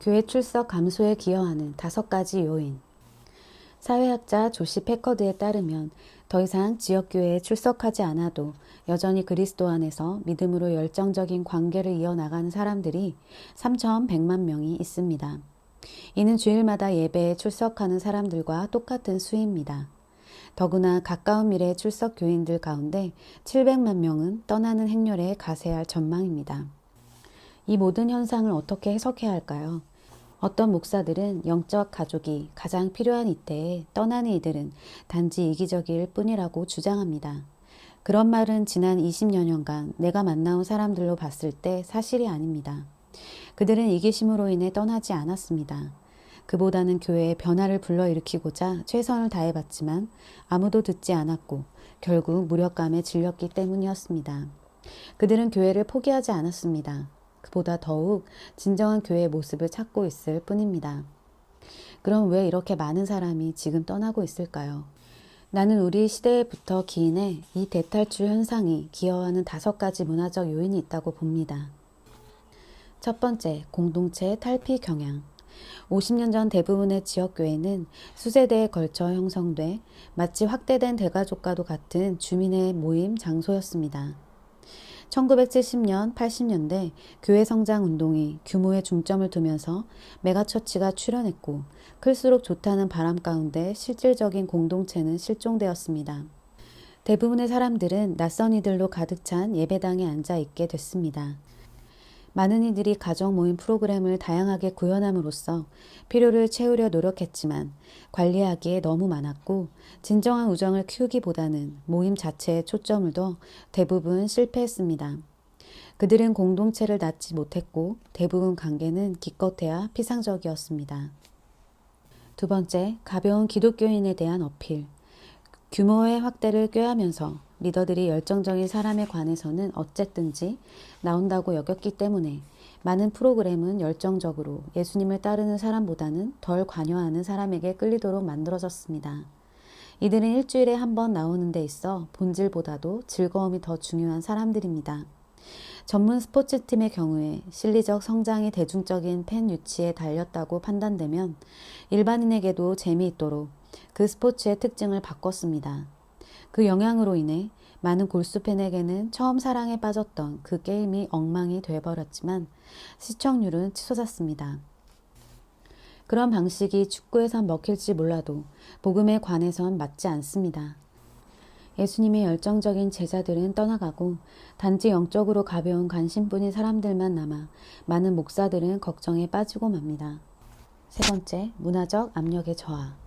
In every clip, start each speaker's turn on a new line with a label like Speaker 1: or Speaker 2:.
Speaker 1: 교회 출석 감소에 기여하는 5가지 요인. 사회학자 조시 패커드에 따르면 더 이상 지역교회에 출석하지 않아도 여전히 그리스도 안에서 믿음으로 열정적인 관계를 이어나가는 사람들이 3,100만 명이 있습니다. 이는 주일마다 예배에 출석하는 사람들과 똑같은 수입니다. 더구나 가까운 미래 출석 교인들 가운데 700만 명은 떠나는 행렬에 가세할 전망입니다. 이 모든 현상을 어떻게 해석해야 할까요? 어떤 목사들은 영적 가족이 가장 필요한 이때에 떠나는 이들은 단지 이기적일 뿐이라고 주장합니다. 그런 말은 지난 20여 년간 내가 만나온 사람들로 봤을 때 사실이 아닙니다. 그들은 이기심으로 인해 떠나지 않았습니다. 그보다는 교회에 변화를 불러일으키고자 최선을 다해봤지만 아무도 듣지 않았고 결국 무력감에 질렸기 때문이었습니다. 그들은 교회를 포기하지 않았습니다. 그보다 더욱 진정한 교회의 모습을 찾고 있을 뿐입니다. 그럼 왜 이렇게 많은 사람이 지금 떠나고 있을까요? 나는 우리 시대에부터 기인해 이 대탈출 현상이 기여하는 5가지 문화적 요인이 있다고 봅니다. 첫 번째, 공동체 탈피 경향. 50년 전 대부분의 지역교회는 수세대에 걸쳐 형성돼 마치 확대된 대가족과도 같은 주민의 모임 장소였습니다. 1970년, 80년대 교회 성장 운동이 규모에 중점을 두면서 메가처치가 출현했고 클수록 좋다는 바람 가운데 실질적인 공동체는 실종되었습니다. 대부분의 사람들은 낯선 이들로 가득 찬 예배당에 앉아 있게 됐습니다. 많은 이들이 가정 모임 프로그램을 다양하게 구현함으로써 필요를 채우려 노력했지만 관리하기에 너무 많았고 진정한 우정을 키우기보다는 모임 자체에 초점을 둬 대부분 실패했습니다. 그들은 공동체를 낳지 못했고 대부분 관계는 기껏해야 피상적이었습니다. 두 번째, 가벼운 기독교인에 대한 어필. 규모의 확대를 꾀하면서 리더들이 열정적인 사람에 관해서는 어쨌든지 나온다고 여겼기 때문에 많은 프로그램은 열정적으로 예수님을 따르는 사람보다는 덜 관여하는 사람에게 끌리도록 만들어졌습니다. 이들은 일주일에 한 번 나오는 데 있어 본질보다도 즐거움이 더 중요한 사람들입니다. 전문 스포츠팀의 경우에 실리적 성장이 대중적인 팬 유치에 달렸다고 판단되면 일반인에게도 재미있도록 그 스포츠의 특징을 바꿨습니다. 그 영향으로 인해 많은 골수 팬에게는 처음 사랑에 빠졌던 그 게임이 엉망이 돼버렸지만 시청률은 치솟았습니다. 그런 방식이 축구에선 먹힐지 몰라도 복음에 관해선 맞지 않습니다. 예수님의 열정적인 제자들은 떠나가고 단지 영적으로 가벼운 관심뿐인 사람들만 남아 많은 목사들은 걱정에 빠지고 맙니다. 세 번째, 문화적 압력의 저하.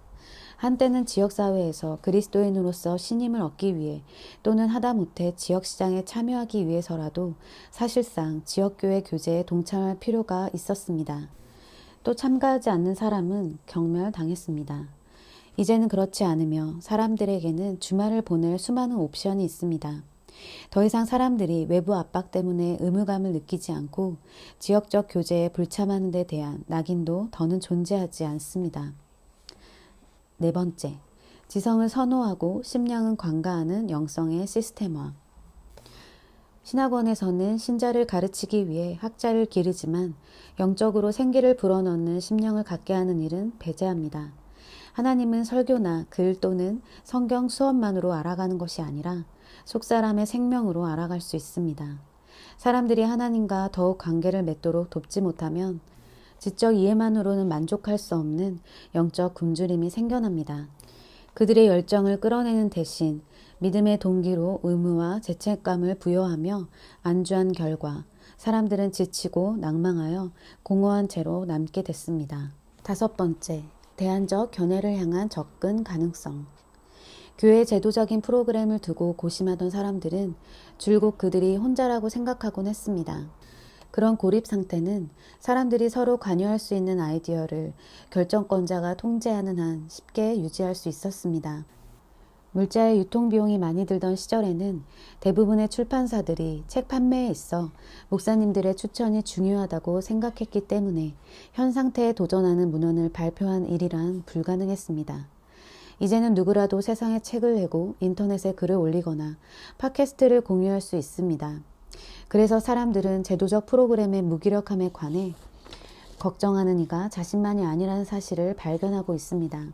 Speaker 1: 한때는 지역사회에서 그리스도인으로서 신임을 얻기 위해 또는 하다못해 지역시장에 참여하기 위해서라도 사실상 지역교회 교제에 동참할 필요가 있었습니다. 또 참가하지 않는 사람은 경멸당했습니다. 이제는 그렇지 않으며 사람들에게는 주말을 보낼 수많은 옵션이 있습니다. 더 이상 사람들이 외부 압박 때문에 의무감을 느끼지 않고 지역적 교제에 불참하는 데 대한 낙인도 더는 존재하지 않습니다. 네 번째, 지성을 선호하고 심령은 관가하는 영성의 시스템화. 신학원에서는 신자를 가르치기 위해 학자를 기르지만 영적으로 생기를 불어넣는 심령을 갖게 하는 일은 배제합니다. 하나님은 설교나 글 또는 성경 수업만으로 알아가는 것이 아니라 속사람의 생명으로 알아갈 수 있습니다. 사람들이 하나님과 더욱 관계를 맺도록 돕지 못하면 지적 이해만으로는 만족할 수 없는 영적 굶주림이 생겨납니다. 그들의 열정을 끌어내는 대신 믿음의 동기로 의무와 죄책감을 부여하며 안주한 결과 사람들은 지치고 낭망하여 공허한 채로 남게 됐습니다. 다섯 번째, 대안적 견해를 향한 접근 가능성. 교회 제도적인 프로그램을 두고 고심하던 사람들은 줄곧 그들이 혼자라고 생각하곤 했습니다. 그런 고립 상태는 사람들이 서로 관여할 수 있는 아이디어를 결정권자가 통제하는 한 쉽게 유지할 수 있었습니다. 물자의 유통비용이 많이 들던 시절에는 대부분의 출판사들이 책 판매에 있어 목사님들의 추천이 중요하다고 생각했기 때문에 현 상태에 도전하는 문헌을 발표한 일이란 불가능했습니다. 이제는 누구라도 세상에 책을 내고 인터넷에 글을 올리거나 팟캐스트를 공유할 수 있습니다. 그래서 사람들은 제도적 프로그램의 무기력함에 관해 걱정하는 이가 자신만이 아니라는 사실을 발견하고 있습니다.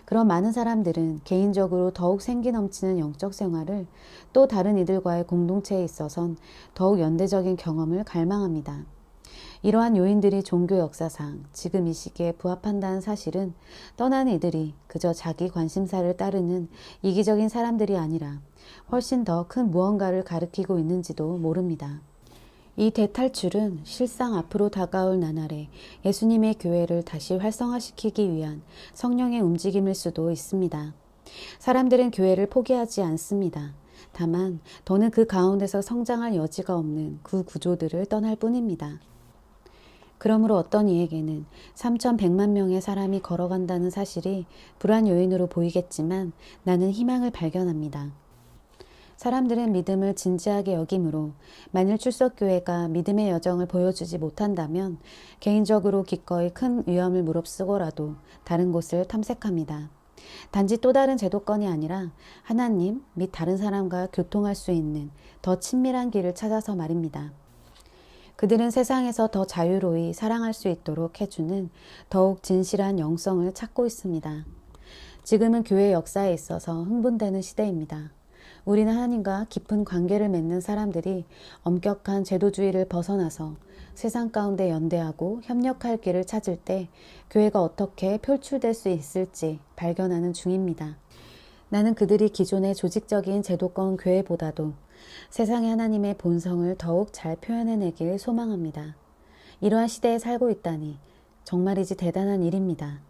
Speaker 1: 그런 많은 사람들은 개인적으로 더욱 생기 넘치는 영적 생활을, 또 다른 이들과의 공동체에 있어선 더욱 연대적인 경험을 갈망합니다. 이러한 요인들이 종교 역사상 지금 이 시기에 부합한다는 사실은 떠난 이들이 그저 자기 관심사를 따르는 이기적인 사람들이 아니라 훨씬 더 큰 무언가를 가리키고 있는지도 모릅니다. 이 대탈출은 실상 앞으로 다가올 나날에 예수님의 교회를 다시 활성화시키기 위한 성령의 움직임일 수도 있습니다. 사람들은 교회를 포기하지 않습니다. 다만 더는 그 가운데서 성장할 여지가 없는 그 구조들을 떠날 뿐입니다. 그러므로 어떤 이에게는 3,100만 명의 사람이 걸어간다는 사실이 불안 요인으로 보이겠지만 나는 희망을 발견합니다. 사람들은 믿음을 진지하게 여기므로 만일 출석교회가 믿음의 여정을 보여주지 못한다면 개인적으로 기꺼이 큰 위험을 무릅쓰고라도 다른 곳을 탐색합니다. 단지 또 다른 제도권이 아니라 하나님 및 다른 사람과 교통할 수 있는 더 친밀한 길을 찾아서 말입니다. 그들은 세상에서 더 자유로이 사랑할 수 있도록 해주는 더욱 진실한 영성을 찾고 있습니다. 지금은 교회 역사에 있어서 흥분되는 시대입니다. 우리는 하나님과 깊은 관계를 맺는 사람들이 엄격한 제도주의를 벗어나서 세상 가운데 연대하고 협력할 길을 찾을 때 교회가 어떻게 표출될 수 있을지 발견하는 중입니다. 나는 그들이 기존의 조직적인 제도권 교회보다도 세상의 하나님의 본성을 더욱 잘 표현해내길 소망합니다. 이러한 시대에 살고 있다니 정말이지 대단한 일입니다.